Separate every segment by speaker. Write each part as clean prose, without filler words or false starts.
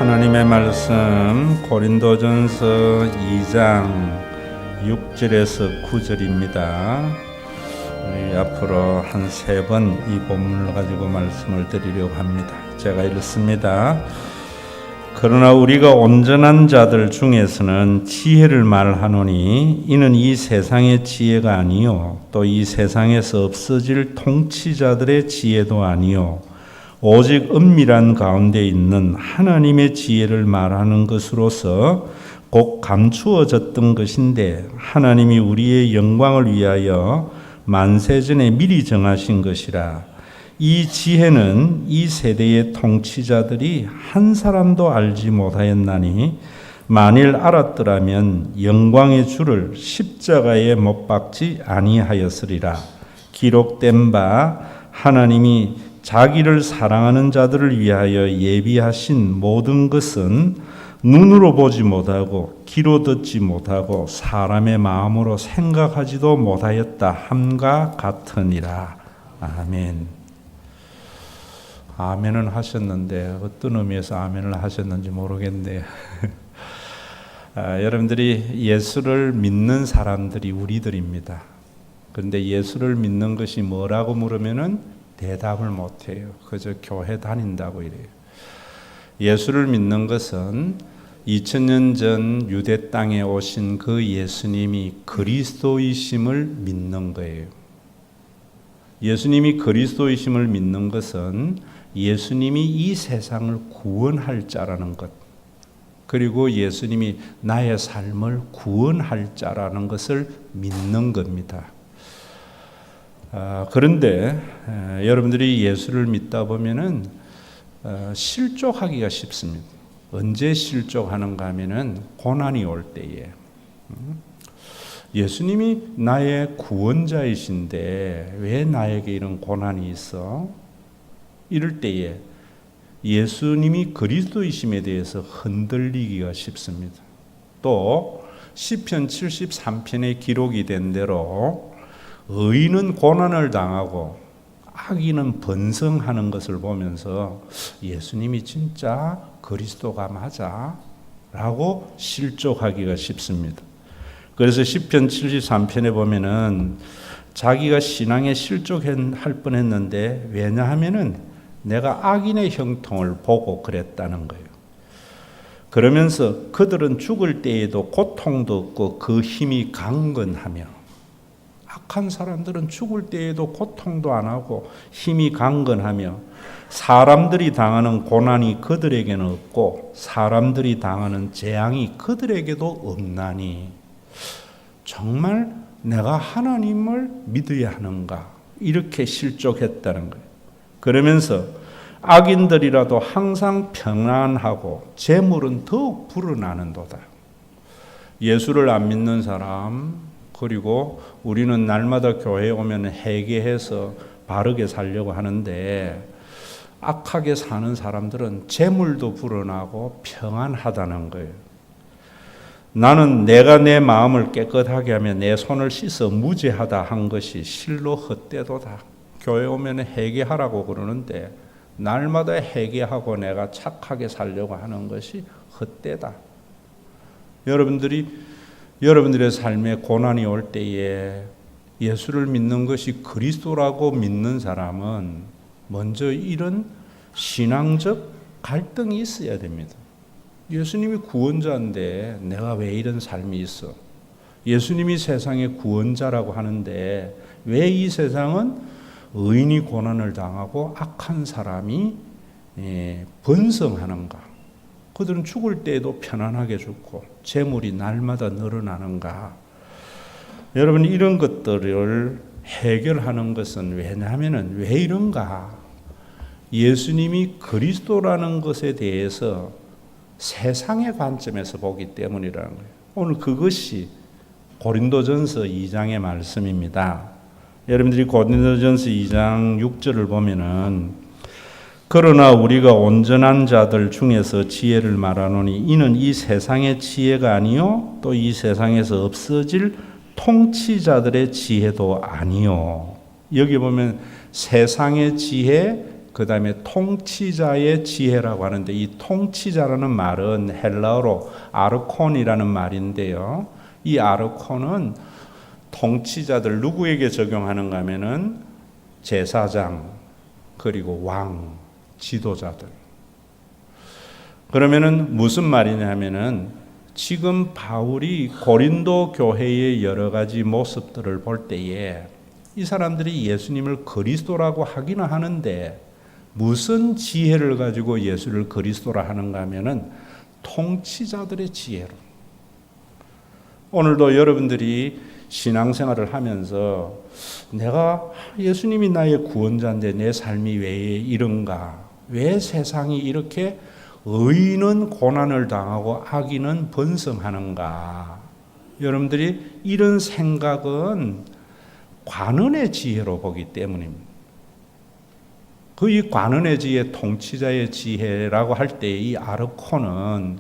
Speaker 1: 하나님의 말씀 고린도전서 2장 6절에서 9절입니다. 우리 앞으로 한 3번 이 본문을 가지고 말씀을 드리려고 합니다. 제가 읽습니다. 그러나 우리가 온전한 자들 중에서는 지혜를 말하노니 이는 이 세상의 지혜가 아니요 또 이 세상에서 없어질 통치자들의 지혜도 아니요 오직 은밀한 가운데 있는 하나님의 지혜를 말하는 것으로서 곧 감추어졌던 것인데 하나님이 우리의 영광을 위하여 만세전에 미리 정하신 것이라. 이 지혜는 이 세대의 통치자들이 한 사람도 알지 못하였나니 만일 알았더라면 영광의 주를 십자가에 못 박지 아니하였으리라. 기록된 바 하나님이 자기를 사랑하는 자들을 위하여 예비하신 모든 것은 눈으로 보지 못하고 귀로 듣지 못하고 사람의 마음으로 생각하지도 못하였다 함과 같으니라. 아멘. 아멘은 하셨는데 어떤 의미에서 아멘을 하셨는지 모르겠네요. 여러분들이 예수를 믿는 사람들이 우리들입니다. 그런데 예수를 믿는 것이 뭐라고 물으면은 대답을 못해요. 그저 교회 다닌다고 이래요. 예수를 믿는 것은 2000년 전 유대 땅에 오신 그 예수님이 그리스도이심을 믿는 거예요. 예수님이 그리스도이심을 믿는 것은 예수님이 이 세상을 구원할 자라는 것, 그리고 예수님이 나의 삶을 구원할 자라는 것을 믿는 겁니다. 그런데 여러분들이 예수를 믿다 보면은 실족하기가 쉽습니다. 언제 실족하는가 하면은 고난이 올 때에. 예수님이 나의 구원자이신데 왜 나에게 이런 고난이 있어? 이럴 때에 예수님이 그리스도이심에 대해서 흔들리기가 쉽습니다. 또 시편 73편에 기록이 된 대로 의인은 고난을 당하고 악인은 번성하는 것을 보면서 예수님이 진짜 그리스도가 맞아? 라고 실족하기가 쉽습니다. 그래서 시편 73편에 보면은 자기가 신앙에 실족할 뻔했는데 왜냐하면은 내가 악인의 형통을 보고 그랬다는 거예요. 그러면서 그들은 죽을 때에도 고통도 없고 그 힘이 강건하며, 악한 사람들은 죽을 때에도 고통도 안 하고 힘이 강건하며 사람들이 당하는 고난이 그들에게는 없고 사람들이 당하는 재앙이 그들에게도 없나니 정말 내가 하나님을 믿어야 하는가, 이렇게 실족했다는 거예요. 그러면서 악인들이라도 항상 평안하고 재물은 더욱 불어나는도다. 예수를 안 믿는 사람, 그리고 우리는 날마다 교회에 오면 회개해서 바르게 살려고 하는데 악하게 사는 사람들은 재물도 불어나고 평안하다는 거예요. 나는 내가 내 마음을 깨끗하게 하며 내 손을 씻어 무죄하다 한 것이 실로 헛되도다. 교회 오면 회개하라고 그러는데 날마다 회개하고 내가 착하게 살려고 하는 것이 헛되다. 여러분들의 삶에 고난이 올 때에 예수를 믿는 것이 그리스도라고 믿는 사람은 먼저 이런 신앙적 갈등이 있어야 됩니다. 예수님이 구원자인데 내가 왜 이런 삶이 있어? 예수님이 세상의 구원자라고 하는데 왜 이 세상은 의인이 고난을 당하고 악한 사람이 번성하는가? 그들은 죽을 때에도 편안하게 죽고 재물이 날마다 늘어나는가? 여러분, 이런 것들을 해결하는 것은 왜냐하면 왜 이런가? 예수님이 그리스도라는 것에 대해서 세상의 관점에서 보기 때문이라는 거예요. 오늘 그것이 고린도전서 2장의 말씀입니다. 여러분들이 고린도전서 2장 6절을 보면은 그러나 우리가 온전한 자들 중에서 지혜를 말하노니 이는 이 세상의 지혜가 아니요 또 이 세상에서 없어질 통치자들의 지혜도 아니요. 여기 보면 세상의 지혜, 그 다음에 통치자의 지혜라고 하는데, 이 통치자라는 말은 헬라어로 아르콘이라는 말인데요. 이 아르콘은 통치자들 누구에게 적용하는가 하면은 제사장, 그리고 왕, 지도자들. 그러면은 무슨 말이냐 하면은 지금 바울이 고린도 교회의 여러 가지 모습들을 볼 때에 이 사람들이 예수님을 그리스도라고 하기는 하는데 무슨 지혜를 가지고 예수를 그리스도라 하는가 하면은 통치자들의 지혜로. 오늘도 여러분들이 신앙생활을 하면서 내가 예수님이 나의 구원자인데 내 삶이 왜 이런가? 왜 세상이 이렇게 의인은 고난을 당하고 악인은 번성하는가? 여러분들이 이런 생각은 관원의 지혜로 보기 때문입니다. 그 이 관원의 지혜, 통치자의 지혜라고 할 때 이 아르코는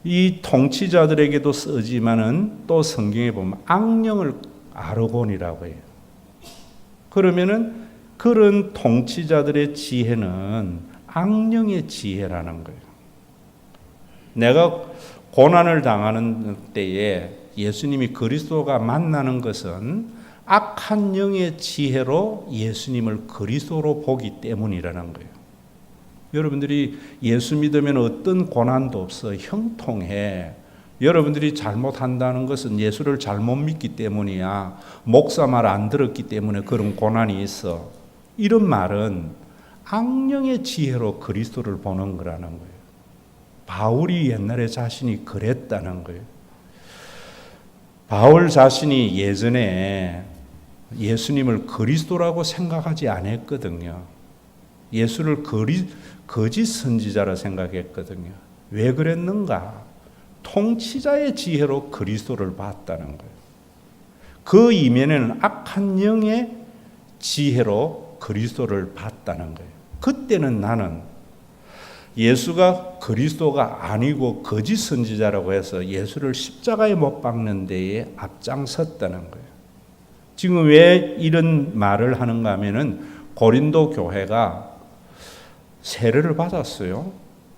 Speaker 1: 이 통치자들에게도 쓰지만은 또 성경에 보면 악령을 아르곤이라고 해요. 그러면은 그런 통치자들의 지혜는 악령의 지혜라는 거예요. 내가 고난을 당하는 때에 예수님이 그리스도가 만나는 것은 악한 영의 지혜로 예수님을 그리스도로 보기 때문이라는 거예요. 여러분들이 예수 믿으면 어떤 고난도 없어. 형통해. 여러분들이 잘못한다는 것은 예수를 잘못 믿기 때문이야. 목사 말 안 들었기 때문에 그런 고난이 있어. 이런 말은 악령의 지혜로 그리스도를 보는 거라는 거예요. 바울이 옛날에 자신이 그랬다는 거예요. 바울 자신이 예전에 예수님을 그리스도라고 생각하지 않았거든요. 예수를 거짓 선지자라 생각했거든요. 왜 그랬는가? 통치자의 지혜로 그리스도를 봤다는 거예요. 그 이면에는 악한 영의 지혜로 그리스도를 봤다는 거예요. 그때는 나는 예수가 그리스도가 아니고 거짓 선지자라고 해서 예수를 십자가에 못 박는 데에 앞장섰다는 거예요. 지금 왜 이런 말을 하는가 하면은 고린도 교회가 세례를 받았어요.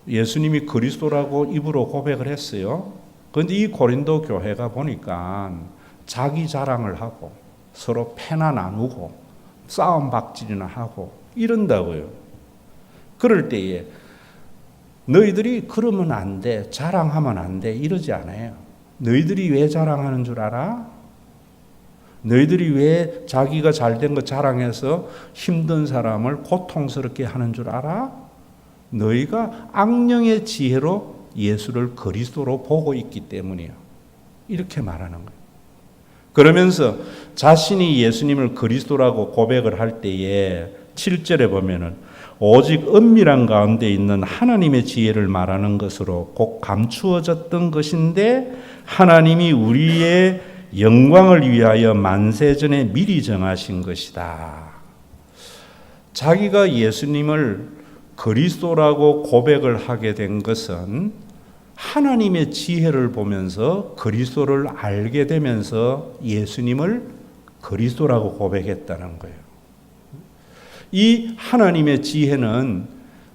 Speaker 1: 예수님이 그리스도라고 입으로 고백을 했어요. 그런데 이 고린도 교회가 보니까 자기 자랑을 하고 서로 패나 나누고 싸움 박질이나 하고 이런다고요. 그럴 때에 너희들이 그러면 안 돼, 자랑하면 안 돼 이러지 않아요. 너희들이 왜 자랑하는 줄 알아? 너희들이 왜 자기가 잘된 거 자랑해서 힘든 사람을 고통스럽게 하는 줄 알아? 너희가 악령의 지혜로 예수를 그리스도로 보고 있기 때문이야. 이렇게 말하는 거예요. 그러면서 자신이 예수님을 그리스도라고 고백을 할 때에 7절에 보면은 오직 은밀한 가운데 있는 하나님의 지혜를 말하는 것으로 곧 감추어졌던 것인데 하나님이 우리의 영광을 위하여 만세전에 미리 정하신 것이다. 자기가 예수님을 그리스도라고 고백을 하게 된 것은 하나님의 지혜를 보면서 그리스도를 알게 되면서 예수님을 그리스도라고 고백했다는 거예요. 이 하나님의 지혜는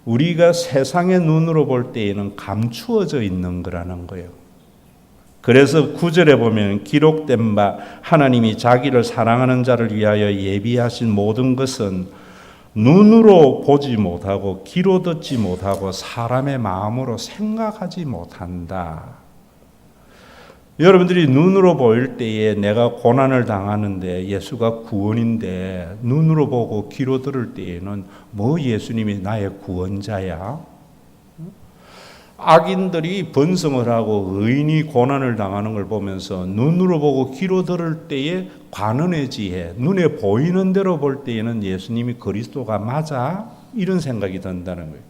Speaker 1: 우리가 세상의 눈으로 볼 때에는 감추어져 있는 거라는 거예요. 그래서 9절에 보면 기록된 바 하나님이 자기를 사랑하는 자를 위하여 예비하신 모든 것은 눈으로 보지 못하고 귀로 듣지 못하고 사람의 마음으로 생각하지 못한다. 여러분들이 눈으로 보일 때에 내가 고난을 당하는데 예수가 구원인데 눈으로 보고 귀로 들을 때에는 뭐 예수님이 나의 구원자야? 악인들이 번성을 하고 의인이 고난을 당하는 걸 보면서 눈으로 보고 귀로 들을 때에 관원의 지혜, 눈에 보이는 대로 볼 때에는 예수님이 그리스도가 맞아? 이런 생각이 든다는 거예요.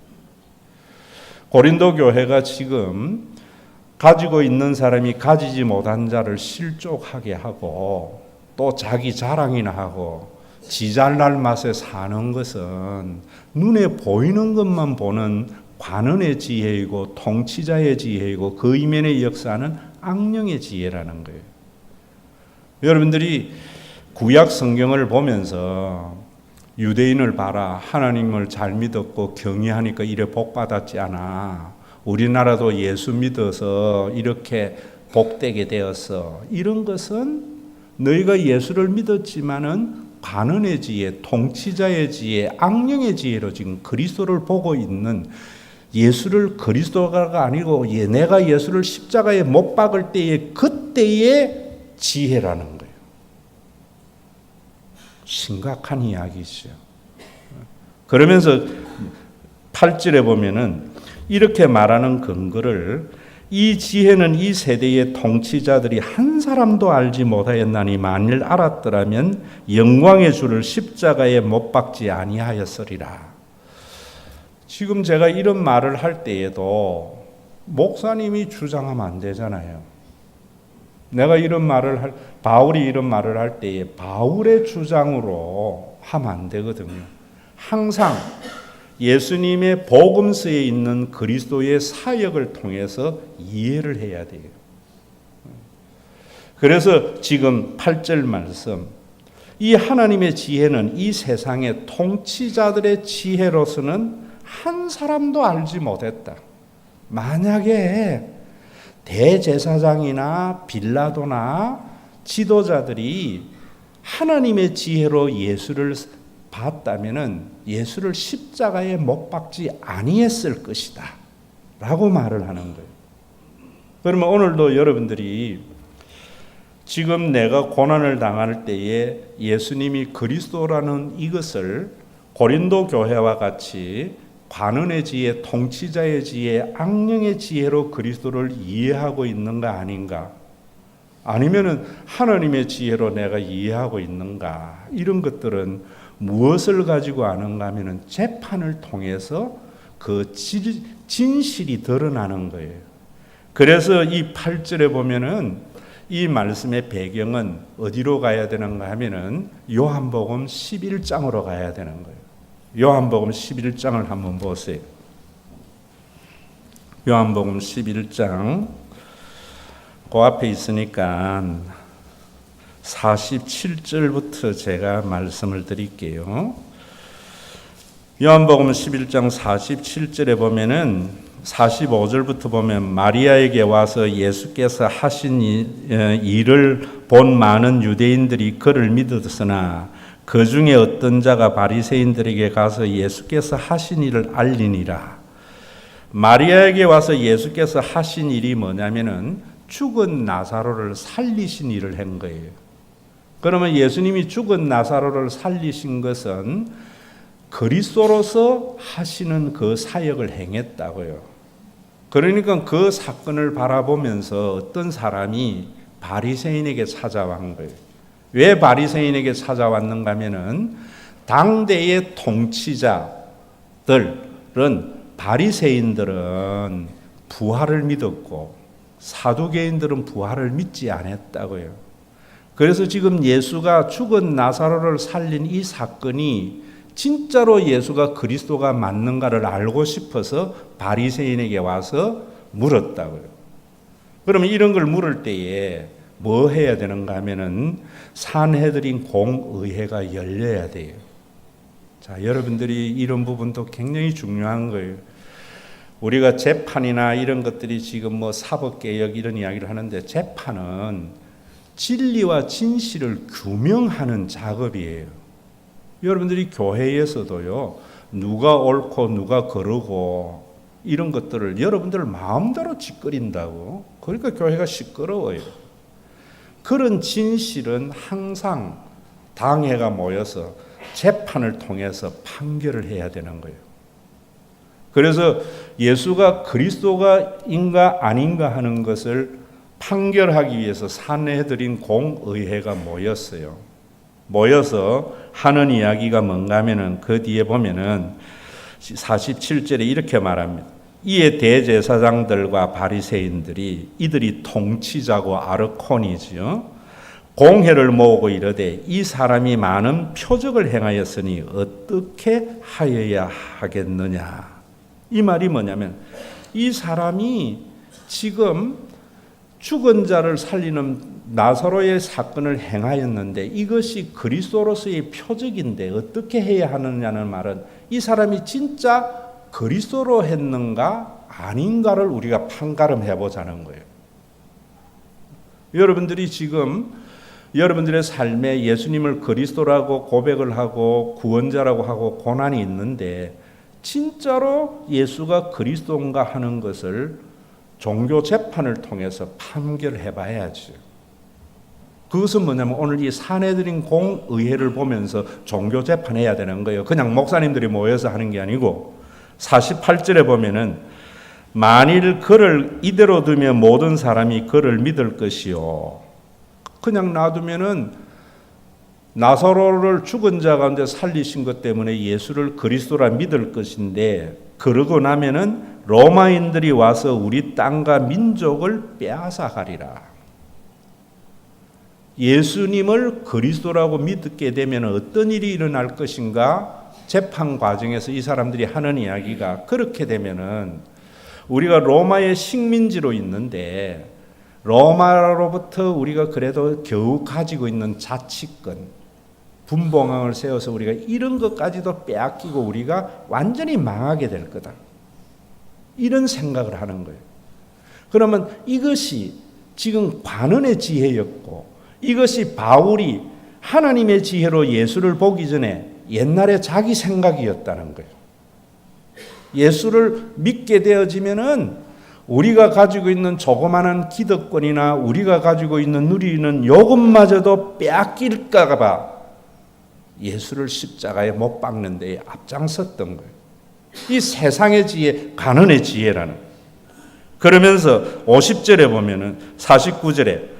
Speaker 1: 고린도 교회가 지금 가지고 있는 사람이 가지지 못한 자를 실족하게 하고 또 자기 자랑이나 하고 지 잘날 맛에 사는 것은 눈에 보이는 것만 보는 관원의 지혜이고 통치자의 지혜이고 그 이면의 역사는 악령의 지혜라는 거예요. 여러분들이 구약 성경을 보면서 유대인을 봐라. 하나님을 잘 믿었고 경외하니까 이래 복 받았지 않아. 우리나라도 예수 믿어서 이렇게 복되게 되었어. 이런 것은 너희가 예수를 믿었지만은 관원의 지혜, 통치자의 지혜, 악령의 지혜로 지금 그리스도를 보고 있는, 예수를 그리스도가 아니고 내가 예수를 십자가에 못 박을 때에 그때의 지혜라는 거예요. 심각한 이야기죠. 그러면서 8절에 보면은 이렇게 말하는 근거를, 이 지혜는 이 세대의 통치자들이 한 사람도 알지 못하였나니 만일 알았더라면 영광의 주를 십자가에 못 박지 아니하였으리라. 지금 제가 이런 말을 할 때에도 목사님이 주장하면 안 되잖아요. 내가 바울이 이런 말을 할 때에 바울의 주장으로 하면 안 되거든요. 항상 예수님의 복음서에 있는 그리스도의 사역을 통해서 이해를 해야 돼요. 그래서 지금 8절 말씀, 이 하나님의 지혜는 이 세상의 통치자들의 지혜로서는 한 사람도 알지 못했다. 만약에 대제사장이나 빌라도나 지도자들이 하나님의 지혜로 예수를 봤다면은 예수를 십자가에 못 박지 아니했을 것이다 라고 말을 하는 거예요. 그러면 오늘도 여러분들이 지금 내가 고난을 당할 때에 예수님이 그리스도라는 이것을 고린도 교회와 같이 관원의 지혜, 통치자의 지혜, 악령의 지혜로 그리스도를 이해하고 있는가 아닌가, 아니면은 하나님의 지혜로 내가 이해하고 있는가, 이런 것들은 무엇을 가지고 아는가 하면은 재판을 통해서 그 진실이 드러나는 거예요. 그래서 이 8절에 보면은 이 말씀의 배경은 어디로 가야 되는가 하면은 요한복음 11장으로 가야 되는 거예요. 요한복음 11장을 한번 보세요. 요한복음 11장 그 앞에 있으니까 47절부터 제가 말씀을 드릴게요. 요한복음 11장 47절에 보면은 45절부터 보면 마리아에게 와서 예수께서 하신 일을 본 많은 유대인들이 그를 믿었으나 그 중에 어떤 자가 바리새인들에게 가서 예수께서 하신 일을 알리니라. 마리아에게 와서 예수께서 하신 일이 뭐냐면은 죽은 나사로를 살리신 일을 한 거예요. 그러면 예수님이 죽은 나사로를 살리신 것은 그리스도로서 하시는 그 사역을 행했다고요. 그러니까 그 사건을 바라보면서 어떤 사람이 바리새인에게 찾아간 거예요. 왜 바리새인에게 찾아왔는가 하면은 당대의 통치자들은, 바리새인들은 부활을 믿었고 사두개인들은 부활을 믿지 않았다고요. 그래서 지금 예수가 죽은 나사로를 살린 이 사건이 진짜로 예수가 그리스도가 맞는가를 알고 싶어서 바리새인에게 와서 물었다고요. 그러면 이런 걸 물을 때에 뭐 해야 되는가 하면은 산헤드린 공의회가 열려야 돼요. 자, 여러분들이 이런 부분도 굉장히 중요한 거예요. 우리가 재판이나 이런 것들이 지금 뭐 사법개혁 이런 이야기를 하는데, 재판은 진리와 진실을 규명하는 작업이에요. 여러분들이 교회에서도요, 누가 옳고 누가 거르고 이런 것들을 여러분들 마음대로 짓거린다고. 그러니까 교회가 시끄러워요. 그런 진실은 항상 당회가 모여서 재판을 통해서 판결을 해야 되는 거예요. 그래서 예수가 그리스도가인가 아닌가 하는 것을 판결하기 위해서 산헤드린 공의회가 모였어요. 모여서 하는 이야기가 뭔가 하면은 그 뒤에 보면은 47절에 이렇게 말합니다. 이에 대제사장들과 바리새인들이, 이들이 통치자고 아르콘이지요, 공회를 모으고 이르되 이 사람이 많은 표적을 행하였으니 어떻게 하여야 하겠느냐. 이 말이 뭐냐면, 이 사람이 지금 죽은 자를 살리는 나사로의 사건을 행하였는데 이것이 그리스도로서의 표적인데 어떻게 해야 하느냐는 말은 이 사람이 진짜 그리스도로 했는가 아닌가를 우리가 판가름해 보자는 거예요. 여러분들이 지금 여러분들의 삶에 예수님을 그리스도라고 고백을 하고 구원자라고 하고 고난이 있는데 진짜로 예수가 그리스도인가 하는 것을 종교 재판을 통해서 판결해 봐야죠. 그것은 뭐냐면 오늘 이 사내들인 공의회를 보면서 종교 재판해야 되는 거예요. 그냥 목사님들이 모여서 하는 게 아니고 48절에 보면은 만일 그를 이대로 두면 모든 사람이 그를 믿을 것이요. 그냥 놔두면은 나사로를 죽은 자 가운데 살리신 것 때문에 예수를 그리스도라 믿을 것인데 그러고 나면은 로마인들이 와서 우리 땅과 민족을 빼앗아 가리라. 예수님을 그리스도라고 믿게 되면 어떤 일이 일어날 것인가? 재판 과정에서 이 사람들이 하는 이야기가 그렇게 되면은 우리가 로마의 식민지로 있는데 로마로부터 우리가 그래도 겨우 가지고 있는 자치권, 분봉왕을 세워서 우리가 이런 것까지도 빼앗기고 우리가 완전히 망하게 될 거다. 이런 생각을 하는 거예요. 그러면 이것이 지금 관원의 지혜였고 이것이 바울이 하나님의 지혜로 예수를 보기 전에 옛날에 자기 생각이었다는 거예요. 예수를 믿게 되어지면은 우리가 가지고 있는 조그마한 기득권이나 우리가 가지고 있는 누리는 요것마저도 빼앗길까 봐 예수를 십자가에 못 박는 데에 앞장섰던 거예요. 이 세상의 지혜, 간언의 지혜라는. 그러면서 50절에 보면은 49절에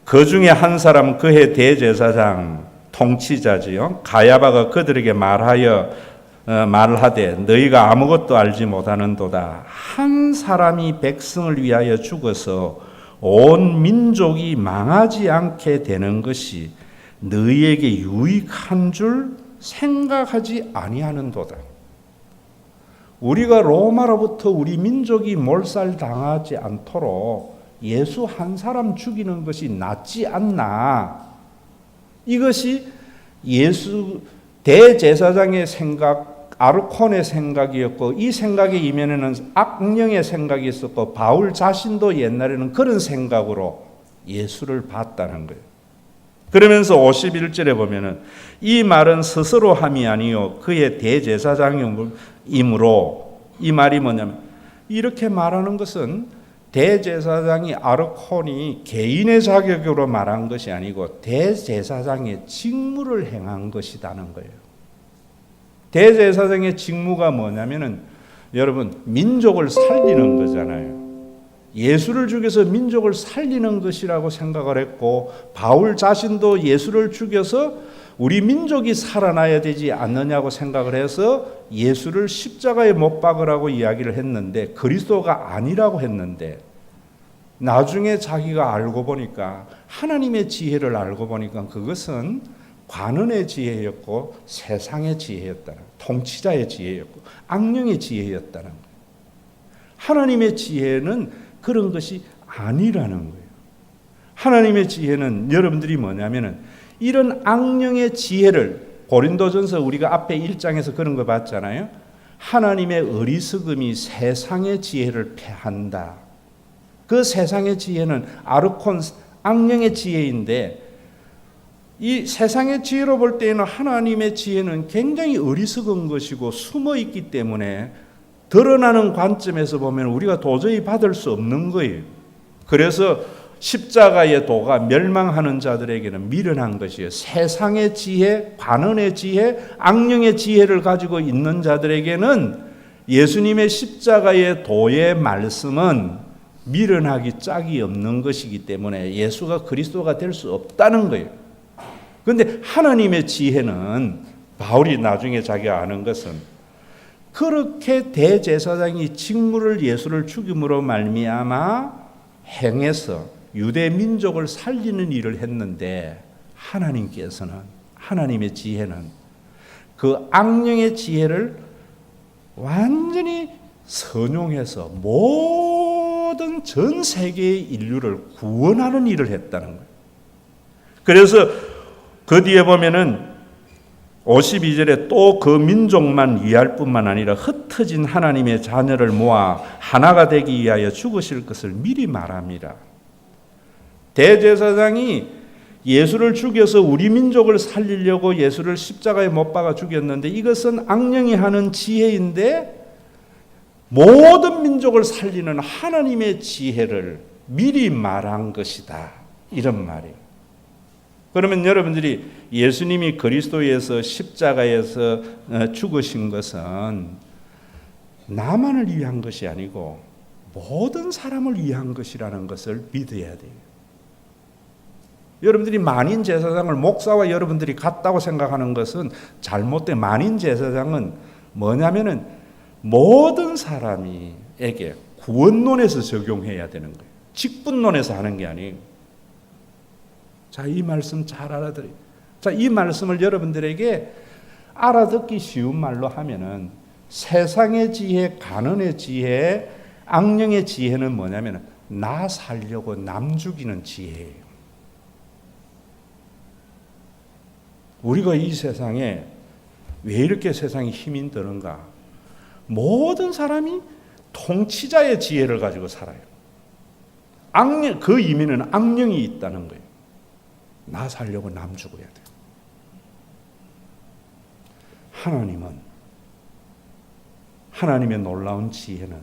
Speaker 1: 그 중에 한 사람 그의 대제사장 통치자지요 가야바가 그들에게 말하되 너희가 아무것도 알지 못하는도다. 한 사람이 백성을 위하여 죽어서 온 민족이 망하지 않게 되는 것이 너희에게 유익한 줄 생각하지 아니하는도다. 우리가 로마로부터 우리 민족이 몰살당하지 않도록 예수 한 사람 죽이는 것이 낫지 않나. 이것이 예수 대제사장의 생각, 아르콘의 생각이었고 이 생각의 이면에는 악령의 생각이 있었고 바울 자신도 옛날에는 그런 생각으로 예수를 봤다는 거예요. 그러면서 51절에 보면은 이 말은 스스로 함이 아니요 그의 대제사장이므로 이 말이 뭐냐면 이렇게 말하는 것은 대제사장이 아르콘이 개인의 자격으로 말한 것이 아니고 대제사장의 직무를 행한 것이라는 거예요. 대제사장의 직무가 뭐냐면은 여러분 민족을 살리는 거잖아요. 예수를 죽여서 민족을 살리는 것이라고 생각을 했고 바울 자신도 예수를 죽여서 우리 민족이 살아나야 되지 않느냐고 생각을 해서 예수를 십자가에 못 박으라고 이야기를 했는데 그리스도가 아니라고 했는데 나중에 자기가 알고 보니까 하나님의 지혜를 알고 보니까 그것은 관원의 지혜였고 세상의 지혜였다는 통치자의 지혜였고 악령의 지혜였다는 거예요. 하나님의 지혜는 그런 것이 아니라는 거예요. 하나님의 지혜는 여러분들이 뭐냐면은 이런 악령의 지혜를 고린도전서 우리가 앞에 1장에서 그런 거 봤잖아요. 하나님의 어리석음이 세상의 지혜를 패한다. 그 세상의 지혜는 아르콘 악령의 지혜인데 이 세상의 지혜로 볼 때에는 하나님의 지혜는 굉장히 어리석은 것이고 숨어 있기 때문에 드러나는 관점에서 보면 우리가 도저히 받을 수 없는 거예요. 그래서 십자가의 도가 멸망하는 자들에게는 미련한 것이에요. 세상의 지혜, 관원의 지혜, 악령의 지혜를 가지고 있는 자들에게는 예수님의 십자가의 도의 말씀은 미련하기 짝이 없는 것이기 때문에 예수가 그리스도가 될 수 없다는 거예요. 그런데 하나님의 지혜는 바울이 나중에 자기가 아는 것은 그렇게 대제사장이 직무를 예수를 죽임으로 말미암아 행해서 유대 민족을 살리는 일을 했는데 하나님께서는 하나님의 지혜는 그 악령의 지혜를 완전히 선용해서 모든 전 세계의 인류를 구원하는 일을 했다는 거예요. 그래서 그 뒤에 보면은 52절에 또 그 민족만 위할 뿐만 아니라 흩어진 하나님의 자녀를 모아 하나가 되기 위하여 죽으실 것을 미리 말합니다. 대제사장이 예수를 죽여서 우리 민족을 살리려고 예수를 십자가에 못 박아 죽였는데 이것은 악령이 하는 지혜인데 모든 민족을 살리는 하나님의 지혜를 미리 말한 것이다. 이런 말이에요. 그러면 여러분들이 예수님이 그리스도에서 십자가에서 죽으신 것은 나만을 위한 것이 아니고 모든 사람을 위한 것이라는 것을 믿어야 돼요. 여러분들이 만인 제사장을 목사와 여러분들이 같다고 생각하는 것은 잘못된. 만인 제사장은 뭐냐면은 모든 사람에게 구원론에서 적용해야 되는 거예요. 직분론에서 하는 게 아니에요. 자, 이 말씀 잘 알아들어요. 자, 이 말씀을 여러분들에게 알아듣기 쉬운 말로 하면은 세상의 지혜, 가난의 지혜, 악령의 지혜는 뭐냐면 나 살려고 남 죽이는 지혜예요. 우리가 이 세상에 왜 이렇게 세상이 힘이 드는가? 모든 사람이 통치자의 지혜를 가지고 살아요. 악령, 그 의미는 악령이 있다는 거예요. 나 살려고 남 죽어야 돼요. 하나님의 놀라운 지혜는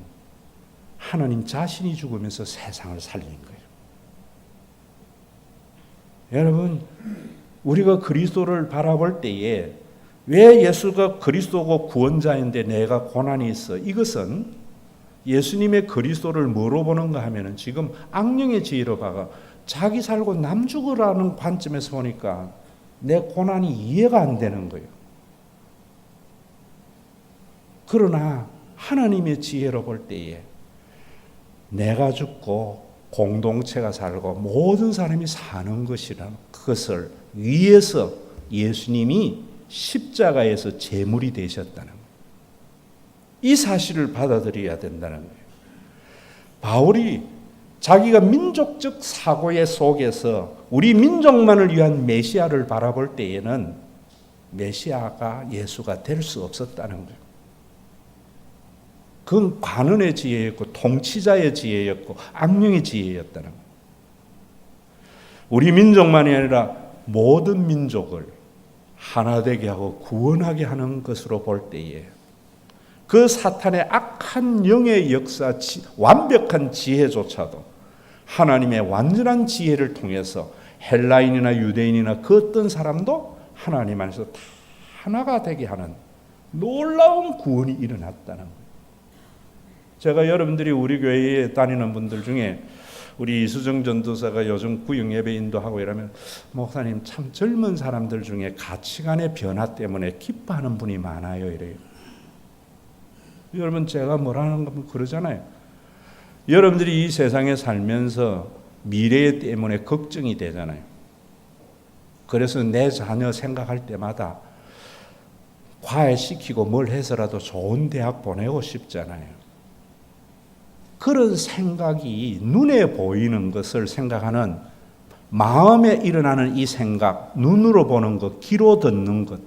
Speaker 1: 하나님 자신이 죽으면서 세상을 살린 거예요. 여러분, 우리가 그리스도를 바라볼 때에 왜 예수가 그리스도고 구원자인데 내가 고난이 있어? 이것은 예수님의 그리스도를 뭐로 보는가 하면은 지금 악령의 지혜로 봐가 자기 살고 남 죽으라는 관점에서 보니까 내 고난이 이해가 안 되는 거예요. 그러나 하나님의 지혜로 볼 때에 내가 죽고 공동체가 살고 모든 사람이 사는 것이라는 그것을 위해서 예수님이 십자가에서 제물이 되셨다는 거예요. 이 사실을 받아들여야 된다는 거예요. 바울이 자기가 민족적 사고의 속에서 우리 민족만을 위한 메시아를 바라볼 때에는 메시아가 예수가 될 수 없었다는 거예요. 그건 관원의 지혜였고 통치자의 지혜였고 악령의 지혜였다는 거예요. 우리 민족만이 아니라 모든 민족을 하나 되게 하고 구원하게 하는 것으로 볼 때에 그 사탄의 악한 영의 역사, 완벽한 지혜조차도 하나님의 완전한 지혜를 통해서 헬라인이나 유대인이나 그 어떤 사람도 하나님 안에서 다 하나가 되게 하는 놀라운 구원이 일어났다는 거예요. 제가 여러분들이 우리 교회에 다니는 분들 중에 우리 이수정 전도사가 요즘 구역 예배 인도하고 이러면 목사님 참 젊은 사람들 중에 가치관의 변화 때문에 기뻐하는 분이 많아요 이래요. 여러분 제가 뭐라는 건 그러잖아요. 여러분들이 이 세상에 살면서 미래 때문에 걱정이 되잖아요. 그래서 내 자녀 생각할 때마다 과외시키고 뭘 해서라도 좋은 대학 보내고 싶잖아요. 그런 생각이 눈에 보이는 것을 생각하는 마음에 일어나는 이 생각, 눈으로 보는 것, 귀로 듣는 것,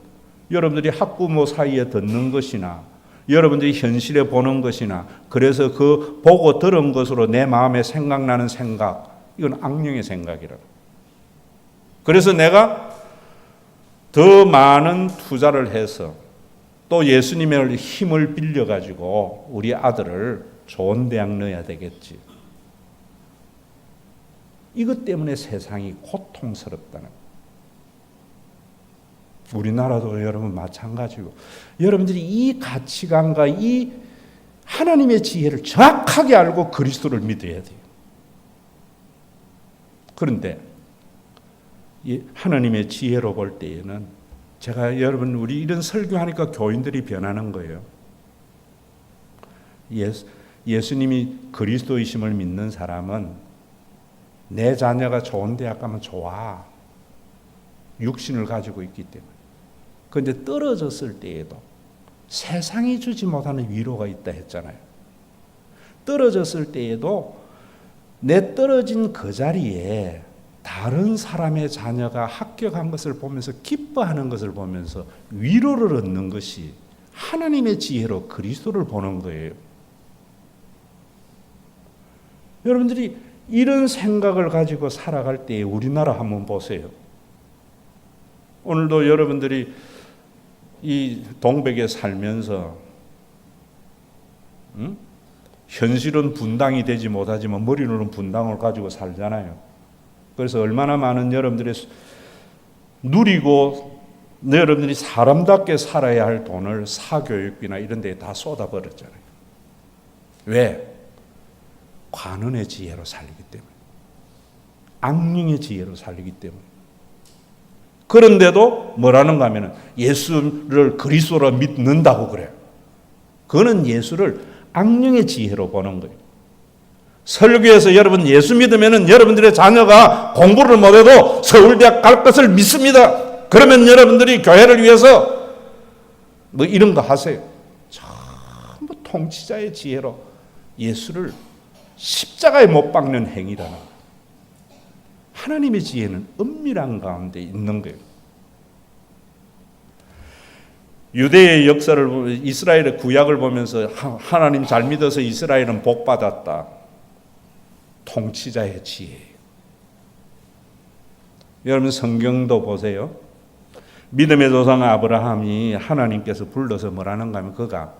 Speaker 1: 여러분들이 학부모 사이에 듣는 것이나 여러분들이 현실에 보는 것이나 그래서 그 보고 들은 것으로 내 마음에 생각나는 생각, 이건 악령의 생각이라. 그래서 내가 더 많은 투자를 해서 또 예수님의 힘을 빌려가지고 우리 아들을 좋은 대학 넣어야 되겠지. 이것 때문에 세상이 고통스럽다는 거예요. 우리나라도 여러분 마찬가지고 여러분들이 이 가치관과 이 하나님의 지혜를 정확하게 알고 그리스도를 믿어야 돼요. 그런데 하나님의 지혜로 볼 때에는 제가 여러분 우리 이런 설교하니까 교인들이 변하는 거예요. 예수님이 그리스도이심을 믿는 사람은 내 자녀가 좋은 대학 가면 좋아. 육신을 가지고 있기 때문에. 그런데 떨어졌을 때에도 세상이 주지 못하는 위로가 있다 했잖아요. 떨어졌을 때에도 내 떨어진 그 자리에 다른 사람의 자녀가 합격한 것을 보면서 기뻐하는 것을 보면서 위로를 얻는 것이 하나님의 지혜로 그리스도를 보는 거예요. 여러분들이 이런 생각을 가지고 살아갈 때 우리나라 한번 보세요. 오늘도 여러분들이 이 동백에 살면서 현실은 분당이 되지 못하지만 머리로는 분당을 가지고 살잖아요. 그래서 얼마나 많은 여러분들이 누리고 여러분들이 사람답게 살아야 할 돈을 사교육비나 이런 데에 다 쏟아버렸잖아요. 왜? 관원의 지혜로 살기 때문에, 악령의 지혜로 살기 때문에. 그런데도 뭐라는가 하면은 예수를 그리스도로 믿는다고 그래요. 그거는 예수를 악령의 지혜로 보는 거예요. 설교에서 여러분 예수 믿으면은 여러분들의 자녀가 공부를 못해도 서울대학 갈 것을 믿습니다. 그러면 여러분들이 교회를 위해서 뭐 이런 거 하세요. 전부 통치자의 지혜로 예수를 십자가에 못 박는 행위라는 거예요. 하나님의 지혜는 은밀한 가운데 있는 거예요. 유대의 역사를, 이스라엘의 구약을 보면서 하나님 잘 믿어서 이스라엘은 복 받았다. 통치자의 지혜예요. 여러분 성경도 보세요. 믿음의 조상 아브라함이 하나님께서 불러서 뭐라는가 하면 그가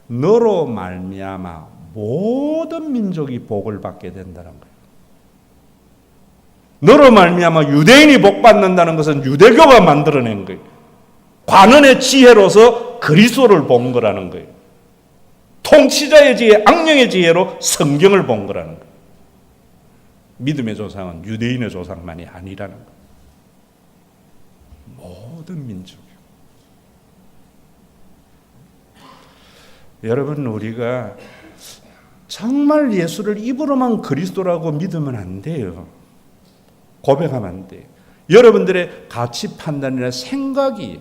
Speaker 1: 너로 말미암아 모든 민족이 복을 받게 된다는 거예요. 너로 말미암아 유대인이 복 받는다는 것은 유대교가 만들어낸 거예요. 관원의 지혜로서 그리스도를 본 거라는 거예요. 통치자의 지혜, 악령의 지혜로 성경을 본 거라는 거예요. 믿음의 조상은 유대인의 조상만이 아니라는 거예요. 모든 민족이요. 여러분, 우리가 정말 예수를 입으로만 그리스도라고 믿으면 안 돼요. 고백하면 안 돼요. 여러분들의 가치 판단이나 생각이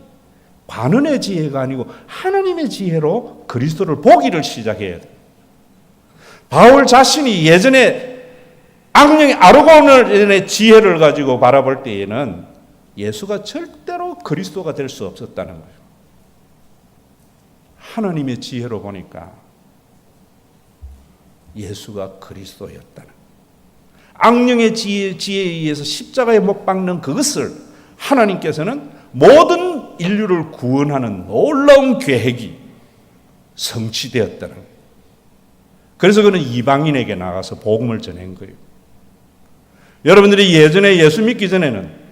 Speaker 1: 관원의 지혜가 아니고 하나님의 지혜로 그리스도를 보기를 시작해야 돼요. 바울 자신이 예전에 악령의 아르고온의 지혜를 가지고 바라볼 때에는 예수가 절대로 그리스도가 될 수 없었다는 거예요. 하나님의 지혜로 보니까 예수가 그리스도였다는 거예요. 악령의 지혜에 의해서 십자가에 못 박는 그것을 하나님께서는 모든 인류를 구원하는 놀라운 계획이 성취되었다는 거예요. 그래서 그는 이방인에게 나가서 복음을 전한 거예요. 여러분들이 예전에 예수 믿기 전에는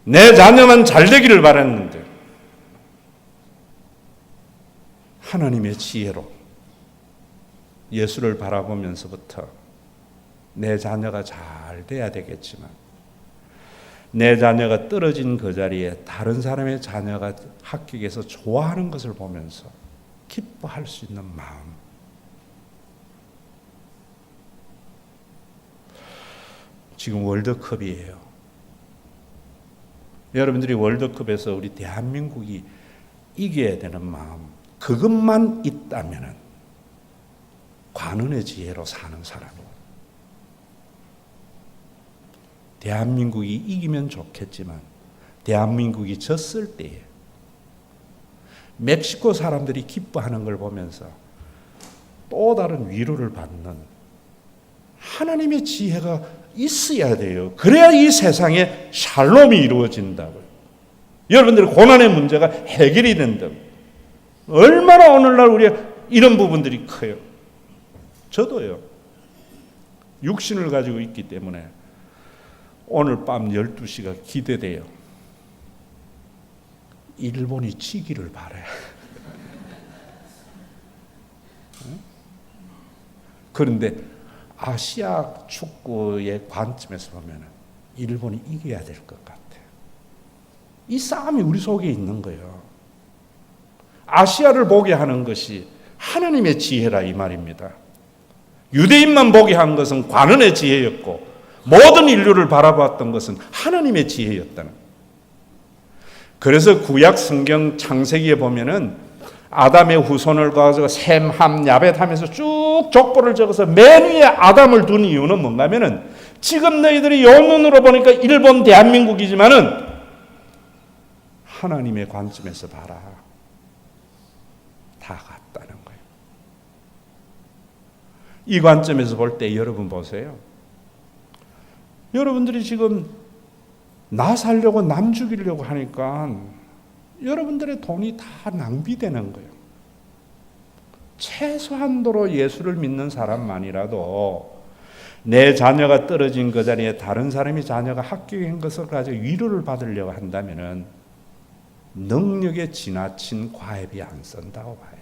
Speaker 1: 내 자녀만 잘 되기를 바랐는데 하나님의 지혜로 예수를 바라보면서부터 내 자녀가 잘 돼야 되겠지만 내 자녀가 떨어진 그 자리에 다른 사람의 자녀가 합격해서 좋아하는 것을 보면서 기뻐할 수 있는 마음. 지금 월드컵이에요. 여러분들이 월드컵에서 우리 대한민국이 이겨야 되는 마음, 그것만 있다면 관원의 지혜로 사는 사람이에요. 대한민국이 이기면 좋겠지만 대한민국이 졌을 때에 멕시코 사람들이 기뻐하는 걸 보면서 또 다른 위로를 받는 하나님의 지혜가 있어야 돼요. 그래야 이 세상에 샬롬이 이루어진다고요. 여러분들의 고난의 문제가 해결이 된다고요. 얼마나 오늘날 우리가 이런 부분들이 커요. 저도요. 육신을 가지고 있기 때문에 오늘 밤 12시가 기대돼요. 일본이 지기를 바래. 그런데 아시아 축구의 관점에서 보면 일본이 이겨야 될 것 같아요. 이 싸움이 우리 속에 있는 거예요. 아시아를 보게 하는 것이 하나님의 지혜라 이 말입니다. 유대인만 보게 한 것은 관원의 지혜였고 모든 인류를 바라봤던 것은 하나님의 지혜였다는 거예요. 그래서 구약 성경 창세기에 보면은 아담의 후손을 가지고 셈, 함, 야벳 하면서 쭉 족보를 적어서 맨 위에 아담을 둔 이유는 뭔가 하면은 지금 너희들이 요 눈으로 보니까 일본 대한민국이지만은 하나님의 관점에서 봐라. 다 같다는 거예요. 이 관점에서 볼 때 여러분 보세요. 여러분들이 지금 나 살려고 남 죽이려고 하니까 여러분들의 돈이 다 낭비되는 거예요. 최소한도로 예수를 믿는 사람만이라도 내 자녀가 떨어진 그 자리에 다른 사람이 자녀가 합격한 것을 가지고 위로를 받으려고 한다면은 능력에 지나친 과외비 안 쓴다고 봐요.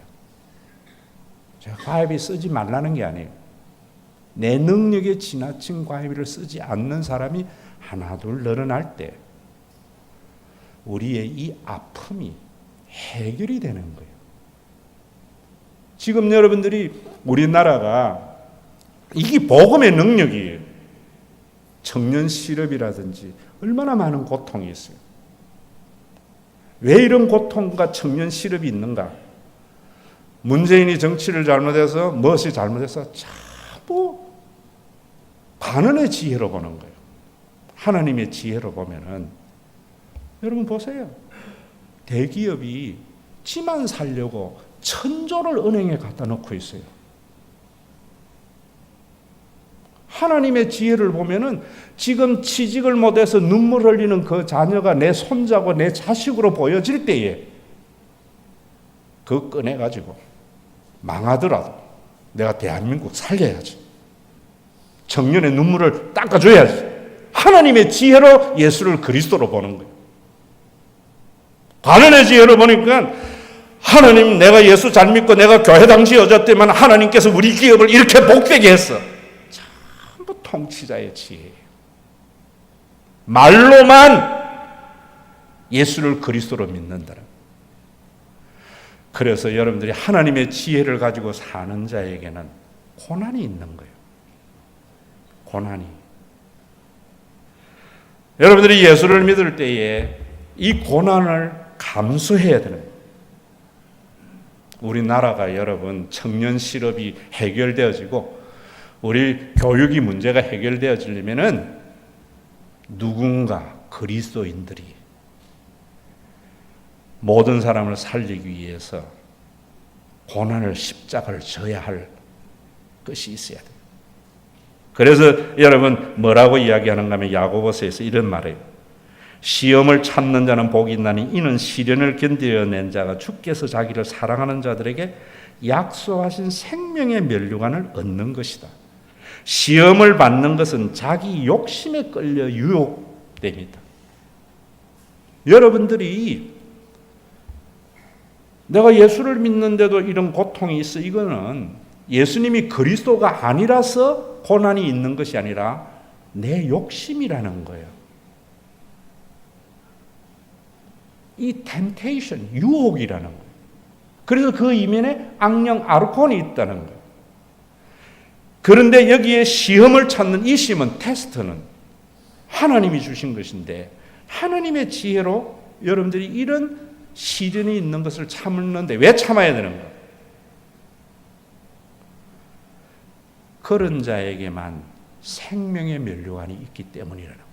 Speaker 1: 제가 과외비 쓰지 말라는 게 아니에요. 내 능력에 지나친 과외비를 쓰지 않는 사람이 하나 둘 늘어날 때 우리의 이 아픔이 해결이 되는 거예요. 지금 여러분들이 우리나라가 이게 복음의 능력이에요. 청년 실업이라든지 얼마나 많은 고통이 있어요. 왜 이런 고통과 청년 실업이 있는가? 문재인이 정치를 잘못해서 무엇이 잘못해서 자꾸 반언의 지혜로 보는 거예요. 하나님의 지혜로 보면은 여러분 보세요. 대기업이 지만 살려고 천조를 은행에 갖다 놓고 있어요. 하나님의 지혜를 보면은 지금 취직을 못해서 눈물 흘리는 그 자녀가 내 손자고 내 자식으로 보여질 때에 그거 꺼내가지고 망하더라도 내가 대한민국 살려야지. 청년의 눈물을 닦아줘야지. 하나님의 지혜로 예수를 그리스도로 보는 거예요. 가난의 지혜로 보니까 하나님 내가 예수 잘 믿고 내가 교회 당시 여자 때만 하나님께서 우리 기업을 이렇게 복되게 했어. 전부 통치자의 지혜예요. 말로만 예수를 그리스도로 믿는다는. 그래서 여러분들이 하나님의 지혜를 가지고 사는 자에게는 고난이 있는 거예요. 고난이. 여러분들이 예수를 믿을 때에 이 고난을 감수해야 되는 거예요. 우리나라가 여러분 청년 실업이 해결되어지고 우리 교육이 문제가 해결되어지려면은 누군가 그리스도인들이 모든 사람을 살리기 위해서 고난을 십자가를 져야 할 것이 있어야 돼요. 그래서 여러분 뭐라고 이야기하는가 하면 야고보서에서 이런 말이에요. 시험을 참는 자는 복이 있나니 이는 시련을 견뎌낸 자가 주께서 자기를 사랑하는 자들에게 약속하신 생명의 면류관을 얻는 것이다. 시험을 받는 것은 자기 욕심에 끌려 유혹됩니다. 여러분들이 내가 예수를 믿는데도 이런 고통이 있어. 이거는 예수님이 그리스도가 아니라서 고난이 있는 것이 아니라 내 욕심이라는 거예요. 이 temptation, 유혹이라는 거예요. 그래서 그 이면에 악령 아르콘이 있다는 거예요. 그런데 여기에 시험을 찾는 이 시험은 테스트는 하나님이 주신 것인데 하나님의 지혜로 여러분들이 이런 시련이 있는 것을 참는데 왜 참아야 되는가? 그런 자에게만 생명의 면류관이 있기 때문이라는 거예요.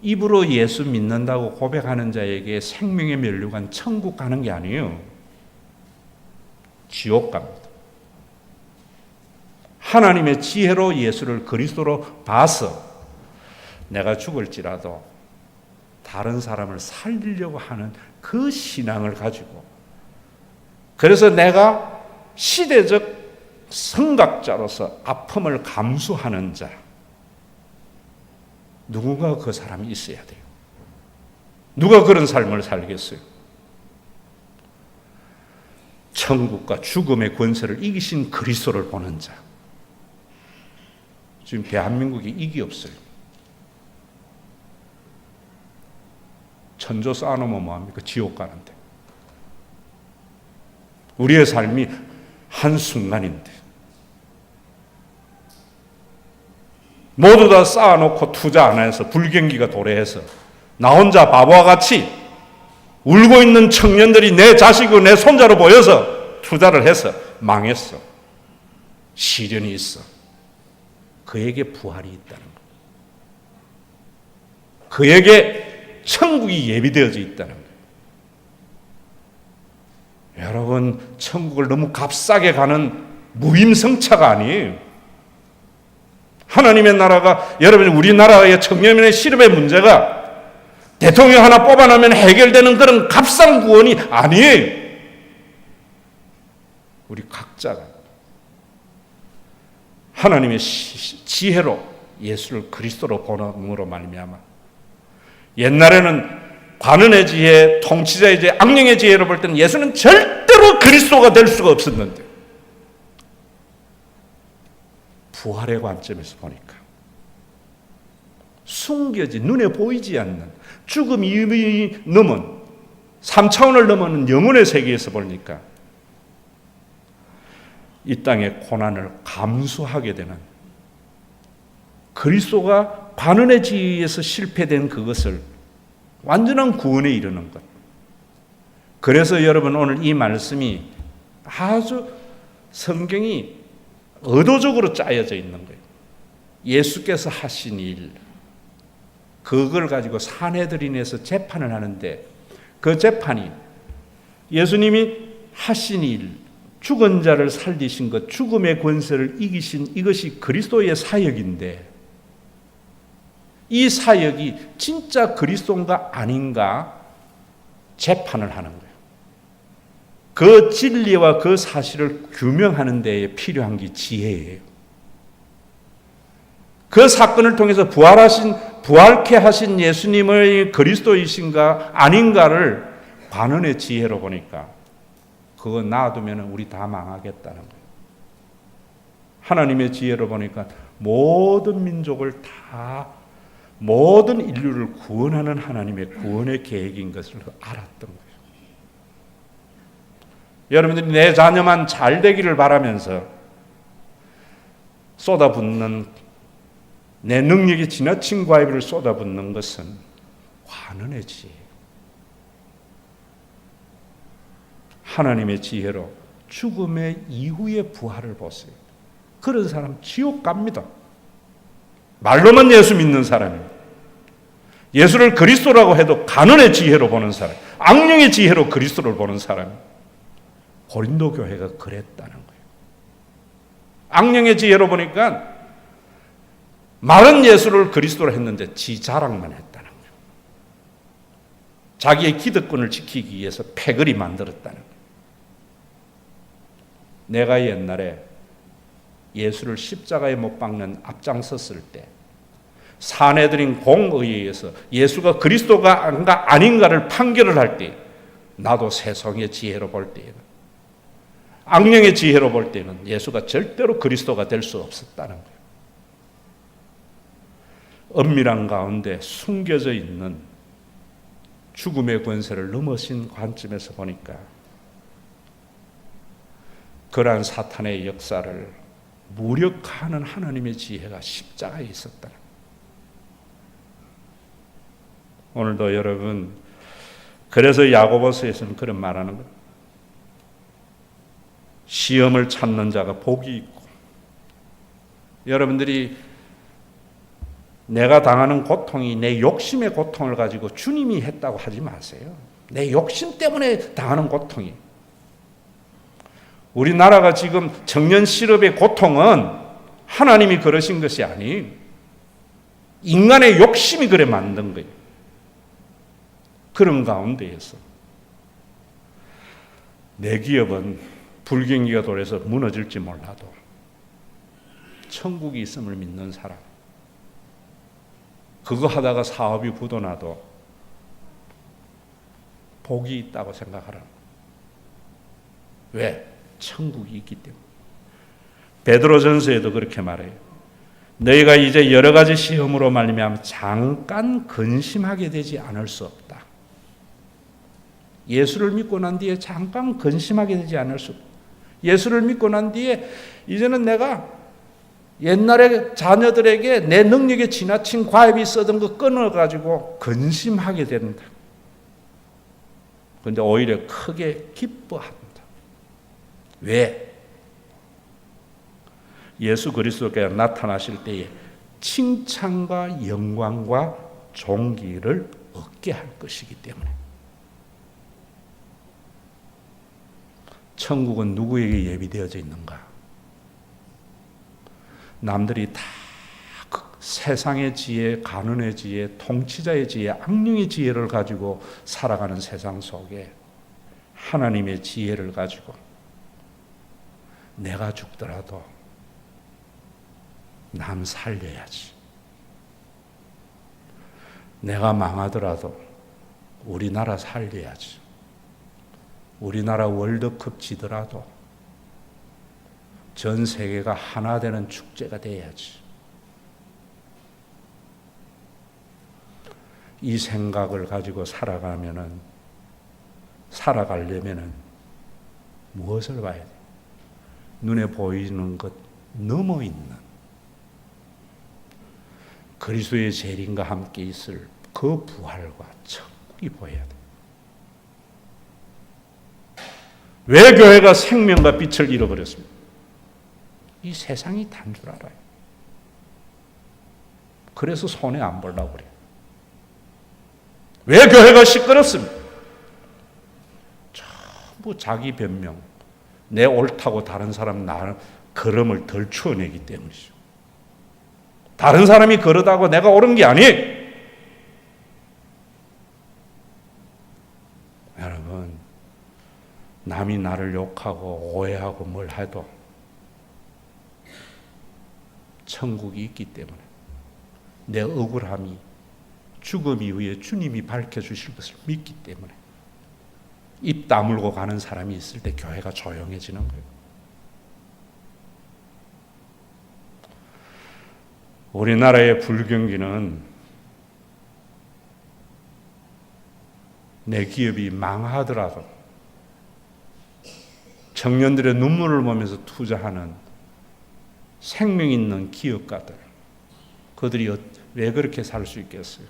Speaker 1: 입으로 예수 믿는다고 고백하는 자에게 생명의 면류관 천국 가는 게 아니에요. 지옥 갑니다. 하나님의 지혜로 예수를 그리스도로 봐서 내가 죽을지라도 다른 사람을 살리려고 하는 그 신앙을 가지고 그래서 내가 시대적 선각자로서 아픔을 감수하는 자 누군가 그 사람이 있어야 돼요. 누가 그런 삶을 살겠어요? 천국과 죽음의 권세를 이기신 그리스도를 보는 자. 지금 대한민국에 이기 없어요. 천조 쌓아놓으면 뭐합니까? 지옥 가는데. 우리의 삶이 한순간인데 모두 다 쌓아놓고 투자 안 해서 불경기가 도래해서 나 혼자 바보와 같이 울고 있는 청년들이 내 자식이고 내 손자로 보여서 투자를 해서 망했어. 시련이 있어. 그에게 부활이 있다는 것. 그에게 천국이 예비되어져 있다는 것. 여러분, 천국을 너무 값싸게 가는 무임승차가 아니에요. 하나님의 나라가, 여러분, 우리나라의 청년의 실업의 문제가 대통령 하나 뽑아놓으면 해결되는 그런 값싼 구원이 아니에요. 우리 각자가 하나님의 지혜로 예수를 그리스도로 보nom으로 말미암아, 옛날에는 관원의 지혜, 통치자의 지혜, 악령의 지혜로 볼 때는 예수는 절대로 그리스도가 될 수가 없었는데, 부활의 관점에서 보니까 숨겨진, 눈에 보이지 않는 죽음이 넘은 3차원을 넘는 영혼의 세계에서 보니까 이 땅의 고난을 감수하게 되는, 그리스도가 관원의 지혜에서 실패된 그것을 완전한 구원에 이르는 것. 그래서 여러분, 오늘 이 말씀이 아주 성경이 의도적으로 짜여져 있는 거예요. 예수께서 하신 일, 그걸 가지고 사내들인에서 재판을 하는데, 그 재판이 예수님이 하신 일, 죽은 자를 살리신 것, 죽음의 권세를 이기신 이것이 그리스도의 사역인데, 이 사역이 진짜 그리스도인가 아닌가 재판을 하는 거예요. 그 진리와 그 사실을 규명하는 데에 필요한 게 지혜예요. 그 사건을 통해서 부활케 하신 예수님의 그리스도이신가 아닌가를 관원의 지혜로 보니까, 그거 놔두면 우리 다 망하겠다는 거예요. 하나님의 지혜로 보니까 모든 민족을 다, 모든 인류를 구원하는 하나님의 구원의 계획인 것을 알았던 거예요. 여러분들이 내 자녀만 잘 되기를 바라면서 쏟아붓는, 내 능력이 지나친 과외를 쏟아붓는 것은 관원의 지혜예요. 하나님의 지혜로 죽음의 이후의 부활을 보세요. 그런 사람 지옥 갑니다. 말로만 예수 믿는 사람입니다. 예수를 그리스도라고 해도 관원의 지혜로 보는 사람, 악령의 지혜로 그리스도를 보는 사람, 고린도 교회가 그랬다는 거예요. 악령의 지혜로 보니까 말은 예수를 그리스도로 했는데 지 자랑만 했다는 거예요. 자기의 기득권을 지키기 위해서 패거리 만들었다는 거예요. 내가 옛날에 예수를 십자가에 못 박는 앞장섰을 때, 사내들인 공의회에서 예수가 그리스도가 아닌가를 판결을 할 때, 나도 세상의 지혜로 볼 때에는, 악령의 지혜로 볼 때는 예수가 절대로 그리스도가 될 수 없었다는 거예요. 엄밀한 가운데 숨겨져 있는 죽음의 권세를 넘으신 관점에서 보니까 그러한 사탄의 역사를 무력화하는 하나님의 지혜가 십자가에 있었다는 거예요. 오늘도 여러분, 그래서 야고보서에서는 그런 말하는 거예요. 시험을 참는 자가 복이 있고, 여러분들이 내가 당하는 고통이 내 욕심의 고통을 가지고 주님이 했다고 하지 마세요. 내 욕심 때문에 당하는 고통이. 우리나라가 지금 청년 실업의 고통은 하나님이 그러신 것이 아니에요. 인간의 욕심이 그래 만든 거예요. 그런 가운데에서 내 기업은 불경기가 돌아서 무너질지 몰라도 천국이 있음을 믿는 사람, 그거 하다가 사업이 부도나도 복이 있다고 생각하라. 왜? 천국이 있기 때문에. 베드로전서에도 그렇게 말해요. 너희가 이제 여러 가지 시험으로 말미암아 잠깐 근심하게 되지 않을 수 없다. 예수를 믿고 난 뒤에 잠깐 근심하게 되지 않을 수 없다. 예수를 믿고 난 뒤에 이제는 내가 옛날에 자녀들에게 내 능력에 지나친 과외비 쓰던 거 끊어가지고 근심하게 된다. 그런데 오히려 크게 기뻐한다. 왜? 예수 그리스도께서 나타나실 때에 칭찬과 영광과 존귀를 얻게 할 것이기 때문에. 천국은 누구에게 예비되어져 있는가? 남들이 다 세상의 지혜, 가난의 지혜, 통치자의 지혜, 악령의 지혜를 가지고 살아가는 세상 속에 하나님의 지혜를 가지고 내가 죽더라도 남 살려야지. 내가 망하더라도 우리나라 살려야지. 우리나라 월드컵 지더라도 전 세계가 하나 되는 축제가 돼야지. 이 생각을 가지고 살아가려면은 무엇을 봐야 돼? 눈에 보이는 것 넘어 있는 그리스도의 재림과 함께 있을 그 부활과 천국이 보여야 돼. 왜 교회가 생명과 빛을 잃어버렸습니까? 이 세상이 단 줄 알아요. 그래서 손해 안 보려고 그래요. 왜 교회가 시끄럽습니까? 전부 자기 변명, 내 옳다고 다른 사람 나는 걸음을 덜 추어내기 때문이죠. 다른 사람이 그러다고 내가 옳은 게 아니에요. 여러분, 남이 나를 욕하고 오해하고 뭘 해도 천국이 있기 때문에 내 억울함이 죽음 이후에 주님이 밝혀주실 것을 믿기 때문에 입 다물고 가는 사람이 있을 때 교회가 조용해지는 거예요. 우리나라의 불경기는 내 기업이 망하더라도 청년들의 눈물을 보면서 투자하는 생명 있는 기업가들, 그들이 왜 그렇게 살 수 있겠어요?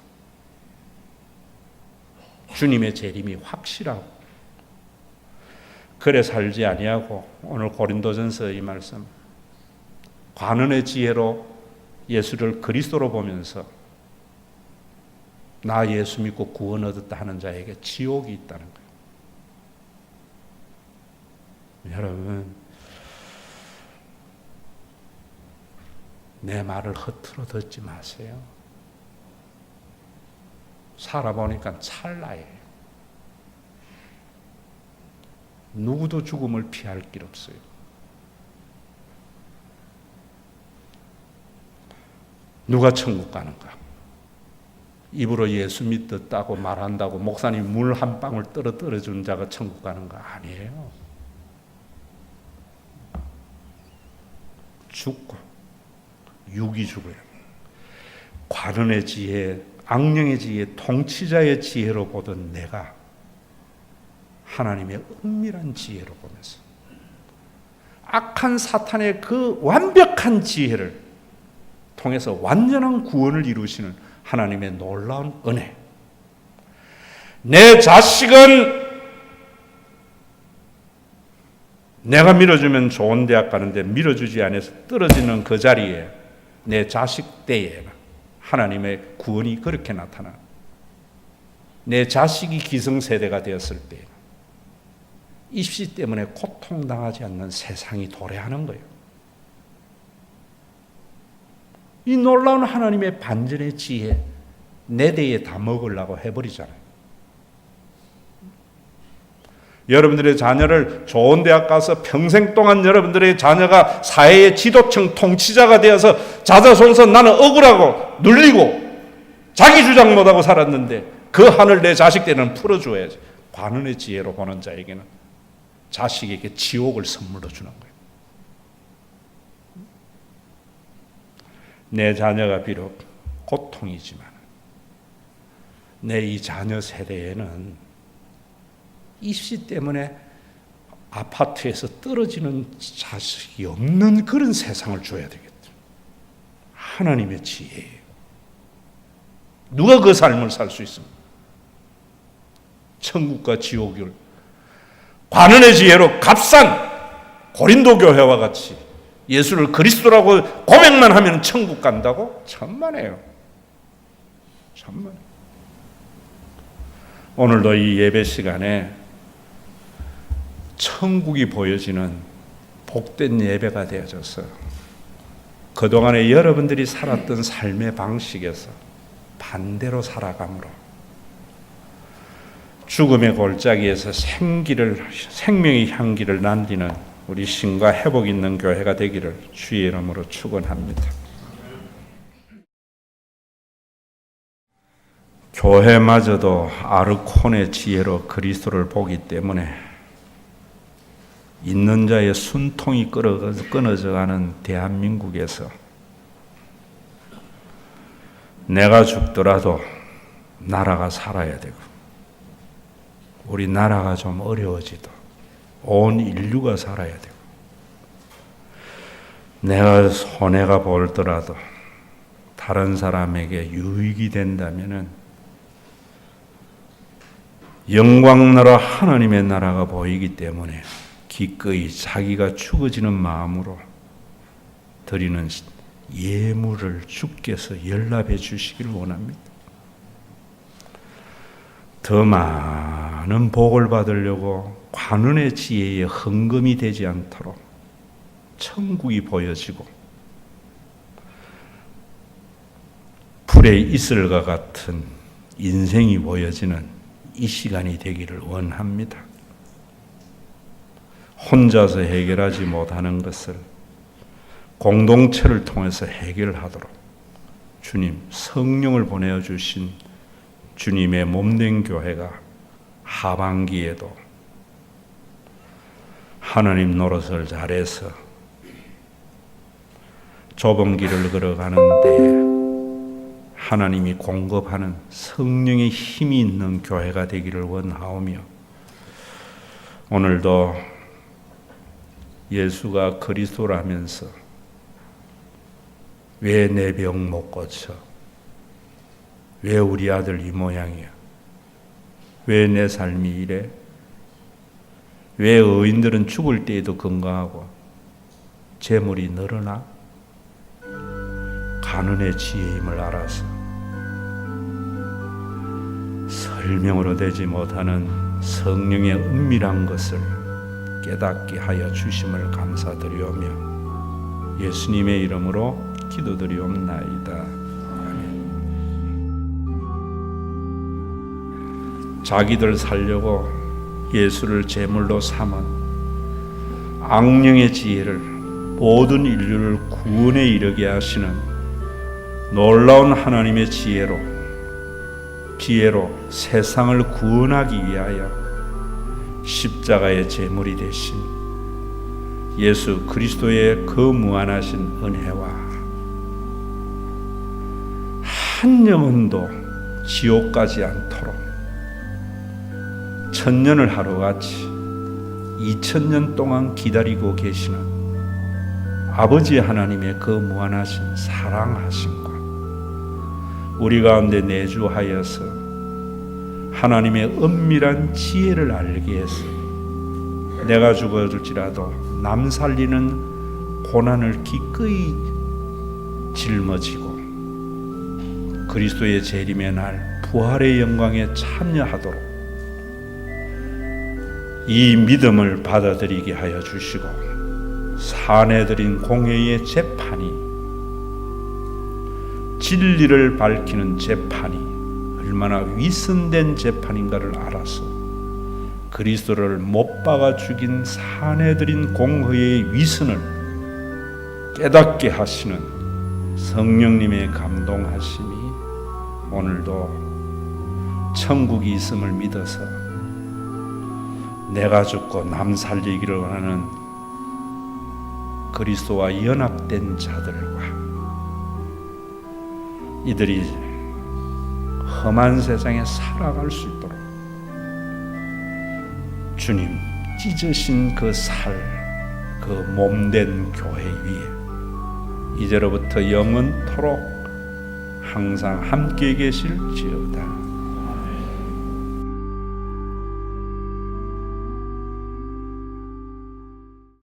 Speaker 1: 주님의 재림이 확실하고 그래 살지 아니하고 오늘 고린도전서 이 말씀 관원의 지혜로 예수를 그리스도로 보면서 나 예수 믿고 구원 얻었다 하는 자에게 지옥이 있다는 거예요. 여러분, 내 말을 허투루 듣지 마세요. 살아보니까 찰나예요. 누구도 죽음을 피할 길 없어요. 누가 천국 가는가? 입으로 예수 믿었다고 말한다고 목사님 물 한 방울 떨어준 자가 천국 가는가? 아니에요. 죽고 육이 죽어요. 관원의 지혜, 악령의 지혜, 통치자의 지혜로 보던 내가 하나님의 은밀한 지혜로 보면서 악한 사탄의 그 완벽한 지혜를 통해서 완전한 구원을 이루시는 하나님의 놀라운 은혜. 내 자식은 내가 밀어주면 좋은 대학 가는데 밀어주지 않아서 떨어지는 그 자리에 내 자식 때에 하나님의 구원이 그렇게 나타나. 내 자식이 기성세대가 되었을 때 입시 때문에 고통당하지 않는 세상이 도래하는 거예요. 이 놀라운 하나님의 반전의 지혜 내 대에 다 먹으려고 해버리잖아요. 여러분들의 자녀를 좋은 대학 가서 평생 동안 여러분들의 자녀가 사회의 지도층 통치자가 되어서 자자손손 나는 억울하고 눌리고 자기 주장 못하고 살았는데 그 한을 내 자식 때는 풀어줘야지. 관원의 지혜로 보는 자에게는 자식에게 지옥을 선물로 주는 거예요. 내 자녀가 비록 고통이지만 내 이 자녀 세대에는 입시 때문에 아파트에서 떨어지는 자식이 없는 그런 세상을 줘야 되겠다. 하나님의 지혜예요. 누가 그 삶을 살 수 있습니까? 천국과 지옥을 관원의 지혜로 값싼 고린도 교회와 같이 예수를 그리스도라고 고백만 하면 천국 간다고? 천만에요. 천만. 오늘도 이 예배 시간에 천국이 보여지는 복된 예배가 되어져서 그동안에 여러분들이 살았던 삶의 방식에서 반대로 살아감으로 죽음의 골짜기에서 생명의 향기를 남기는 우리 신과 회복 있는 교회가 되기를 주의 이름으로 축원합니다. 교회마저도 아르콘의 지혜로 그리스도를 보기 때문에 있는 자의 순통이 끊어져 가는 대한민국에서 내가 죽더라도 나라가 살아야 되고 우리 나라가 좀 어려워지도 온 인류가 살아야 되고 내가 손해가 보더라도 다른 사람에게 유익이 된다면은 영광나라 하나님의 나라가 보이기 때문에 기꺼이 자기가 죽어지는 마음으로 드리는 예물을 주께서 연락해 주시기를 원합니다. 더 많은 복을 받으려고 관원의 지혜에 헌금이 되지 않도록 천국이 보여지고 불의 이슬과 같은 인생이 보여지는 이 시간이 되기를 원합니다. 혼자서 해결하지 못하는 것을 공동체를 통해서 해결하도록 주님 성령을 보내주신 주님의 몸된 교회가 하반기에도 하나님 노릇을 잘해서 좁은 길을 걸어가는 데에 하나님이 공급하는 성령의 힘이 있는 교회가 되기를 원하오며 오늘도 예수가 그리스도라면서 왜 내 병 못 고쳐? 왜 우리 아들 이 모양이야? 왜 내 삶이 이래? 왜 의인들은 죽을 때에도 건강하고 재물이 늘어나? 간운의 지혜임을 알아서 설명으로 되지 못하는 성령의 은밀한 것을 깨닫게 하여 주심을 감사드리오며 예수님의 이름으로 기도드리옵나이다. 아멘. 자기들 살려고 예수를 제물로 삼은 악령의 지혜를 모든 인류를 구원에 이르게 하시는 놀라운 하나님의 지혜로 세상을 구원하기 위하여 십자가의 제물이 되신 예수 그리스도의 그 무한하신 은혜와 한 영혼도 지옥 가지 않도록 천년을 하루같이 2000년 동안 기다리고 계시는 아버지 하나님의 그 무한하신 사랑하심과 우리 가운데 내주하여서 하나님의 은밀한 지혜를 알게 해서 내가 죽어질지라도 남 살리는 고난을 기꺼이 짊어지고 그리스도의 재림의 날 부활의 영광에 참여하도록 이 믿음을 받아들이게 하여 주시고 사내들인 공회의 재판이 진리를 밝히는 재판이 얼마나 위선된 재판인가를 알아서 그리스도를 못 박아 죽인 사내들인 공회의 위선을 깨닫게 하시는 성령님의 감동하심이 오늘도 천국이 있음을 믿어서 내가 죽고 남 살리기를 원하는 그리스도와 연합된 자들과 이들이 험한 세상에 살아갈 수 있도록 주님 찢으신 그 몸된 교회 위에 이제로부터 영원토록 항상 함께 계실지어다.